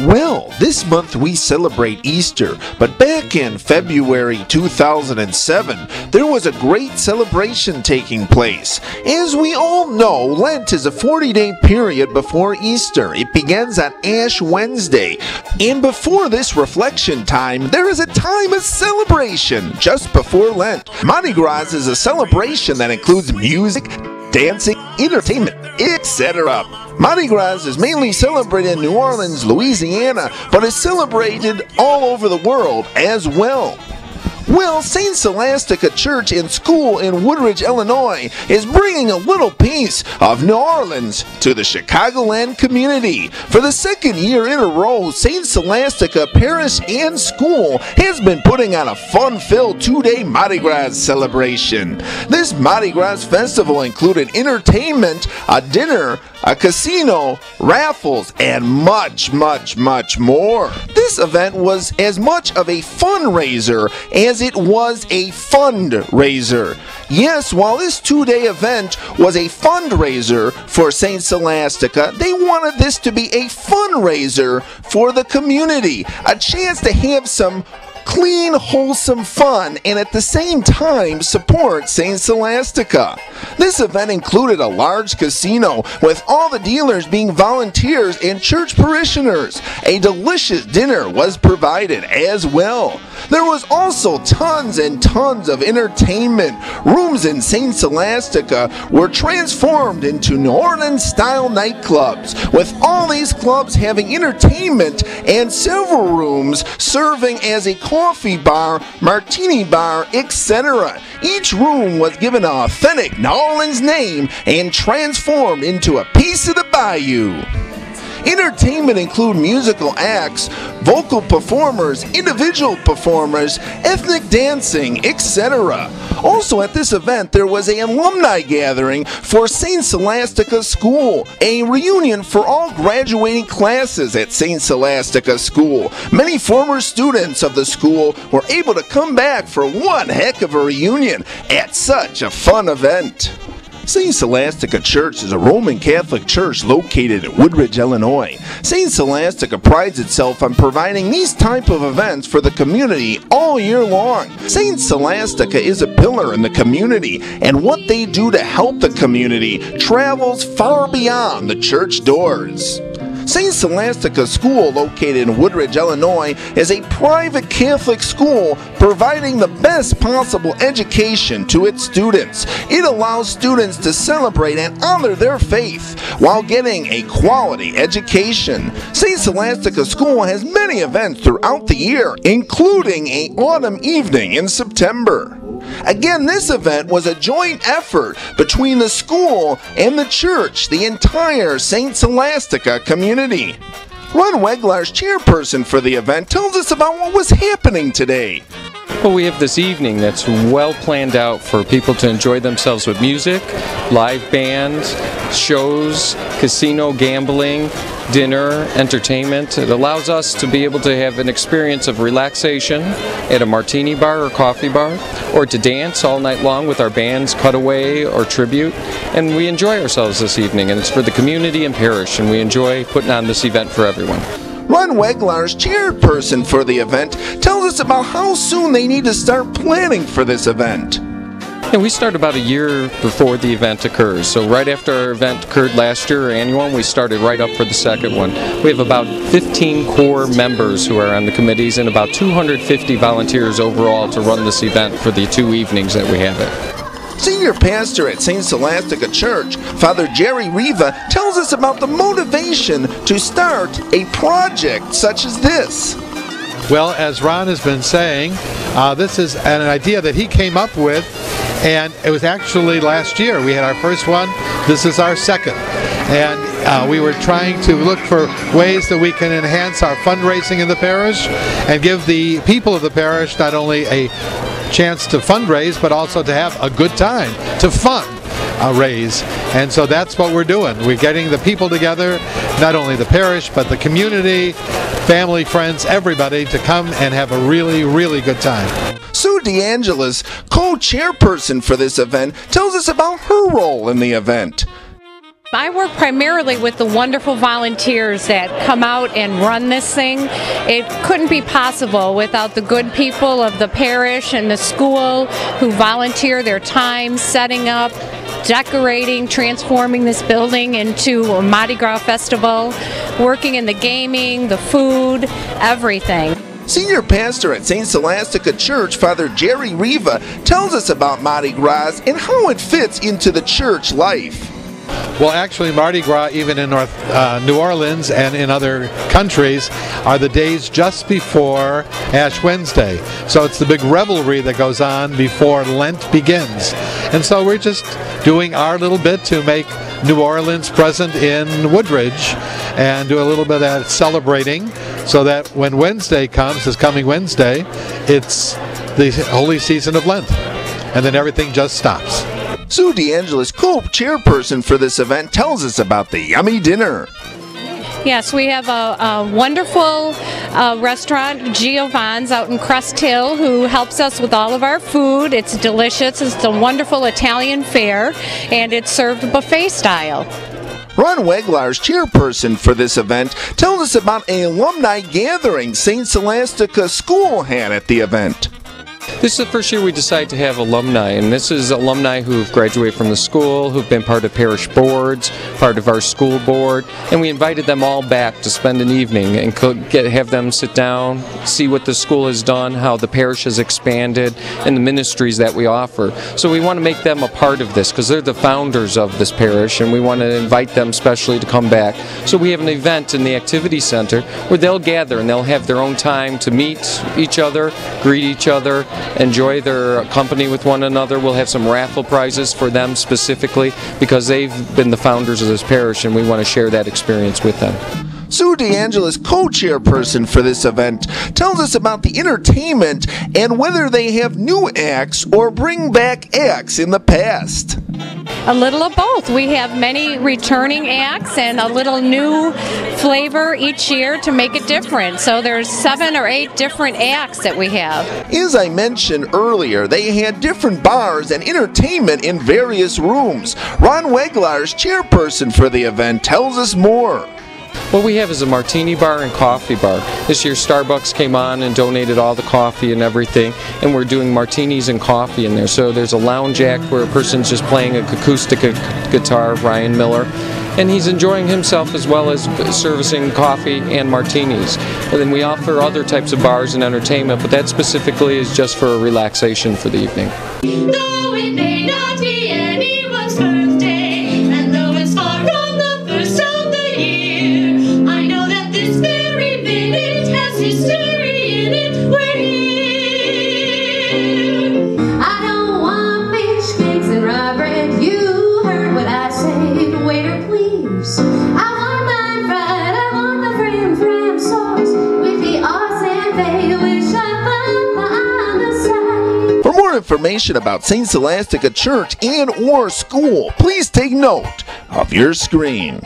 Well, this month we celebrate Easter, but back in February 2007, there was a great celebration taking place. As we all know, Lent is a 40-day period before Easter. It begins on Ash Wednesday. And before this reflection time, there is a time of celebration just before Lent. Mardi Gras is a celebration that includes music, dancing, entertainment, etc. Mardi Gras is mainly celebrated in New Orleans, Louisiana, but is celebrated all over the world as well. Well, St. Scholastica Church and School in Woodridge, Illinois is bringing a little piece of New Orleans to the Chicagoland community. For the second year in a row, St. Scholastica Parish and School has been putting on a fun-filled 2-day Mardi Gras celebration. This Mardi Gras festival included entertainment, a dinner, a casino, raffles, and much, much, much more. This event was as much of a fundraiser as it was a fundraiser. Yes, while this 2-day event was a fundraiser for St. Scholastica, they wanted this to be a fundraiser for the community, a chance to have some clean, wholesome fun, and at the same time support St. Scholastica. This event included a large casino with all the dealers being volunteers and church parishioners. A delicious dinner was provided as well. There was also tons and tons of entertainment. Rooms in St. Scholastica were transformed into New Orleans-style nightclubs, with all these clubs having entertainment and several rooms serving as a coffee bar, martini bar, etc. Each room was given an authentic New Orleans name and transformed into a piece of the bayou. Entertainment include musical acts, vocal performers, individual performers, ethnic dancing, etc. Also at this event, there was an alumni gathering for St. Scholastica School, a reunion for all graduating classes at St. Scholastica School. Many former students of the school were able to come back for one heck of a reunion at such a fun event. St. Scholastica Church is a Roman Catholic church located in Woodridge, Illinois. St. Scholastica prides itself on providing these type of events for the community all year long. St. Scholastica is a pillar in the community, and what they do to help the community travels far beyond the church doors. St. Scholastica School, located in Woodridge, Illinois, is a private Catholic school providing the best possible education to its students. It allows students to celebrate and honor their faith while getting a quality education. St. Scholastica School has many events throughout the year, including an autumn evening in September. Again, this event was a joint effort between the school and the church, the entire St. Scholastica community. Ron Weglar's chairperson for the event tells us about what was happening today. Well, we have this evening that's well planned out for people to enjoy themselves with music, live bands, shows, casino gambling, dinner, entertainment. It allows us to be able to have an experience of relaxation at a martini bar or coffee bar, or to dance all night long with our bands Cutaway or Tribute. And we enjoy ourselves this evening, and it's for the community and parish, and we enjoy putting on this event for everyone. Ron Weglar's chairperson for the event tells us about how soon they need to start planning for this event. And we start about a year before the event occurs. So right after our event occurred last year, our annual one, we started right up for the second one. We have about 15 core members who are on the committees and about 250 volunteers overall to run this event for the 2 evenings that we have it. Senior pastor at St. Scholastica Church, Father Jerry Riva, tells us about the motivation to start a project such as this. Well, as Ron has been saying, this is an idea that he came up with, and it was actually last year. We had our first one. This is our second. And we were trying to look for ways that we can enhance our fundraising in the parish and give the people of the parish not only a chance to fundraise, but also to have a good time, to raise. And so that's what we're doing. We're getting the people together, not only the parish, but the community, family, friends, everybody, to come and have a really, really good time. Sue DeAngelis, co-chairperson for this event, tells us about her role in the event. I work primarily with the wonderful volunteers that come out and run this thing. It couldn't be possible without the good people of the parish and the school who volunteer their time setting up, decorating, transforming this building into a Mardi Gras festival, working in the gaming, the food, everything. Senior pastor at St. Scholastica Church, Father Jerry Riva, tells us about Mardi Gras and how it fits into the church life. Well, actually, Mardi Gras, even in New Orleans and in other countries, are the days just before Ash Wednesday. So it's the big revelry that goes on before Lent begins. And so we're just doing our little bit to make New Orleans present in Woodridge and do a little bit of that celebrating so that when Wednesday comes, this coming Wednesday, it's the holy season of Lent. And then everything just stops. Sue DeAngelis, co-chairperson for this event, tells us about the yummy dinner. Yes, we have a wonderful restaurant, Giovanni's, out in Crest Hill, who helps us with all of our food. It's delicious. It's a wonderful Italian fare, and it's served buffet style. Ron Weglar's chairperson for this event tells us about an alumni gathering St. Scholastica School had at the event. This is the first year we decided to have alumni, and this is alumni who've graduated from the school, who've been part of parish boards, part of our school board, and we invited them all back to spend an evening and have them sit down, see what the school has done, how the parish has expanded, and the ministries that we offer. So we want to make them a part of this because they're the founders of this parish, and we want to invite them specially to come back. So we have an event in the activity center where they'll gather and they'll have their own time to meet each other, greet each other, enjoy their company with one another. We'll have some raffle prizes for them specifically because they've been the founders of this parish and we want to share that experience with them. Sue DeAngelis, co-chairperson for this event, tells us about the entertainment and whether they have new acts or bring back acts in the past. A little of both. We have many returning acts and a little new flavor each year to make it different. So there's 7 or 8 different acts that we have. As I mentioned earlier, they had different bars and entertainment in various rooms. Ron Weglar's chairperson for the event tells us more. What we have is a martini bar and coffee bar. This year Starbucks came on and donated all the coffee and everything, and we're doing martinis and coffee in there. So there's a lounge act where a person's just playing an acoustic guitar, Ryan Miller, and he's enjoying himself as well as servicing coffee and martinis. And then we offer other types of bars and entertainment, but that specifically is just for relaxation for the evening. Though it may not be anyone's birthday, and though it's far from the first of the year, I know that this very minute has history in it. We're here. I don't want fish cakes and rye bread. You heard what I said. Waiter, please. I want mine fried. I want the fram sauce with the odds and they wish I found on the side. For more information about St. Scholastica Church and or school, please take note of your screen.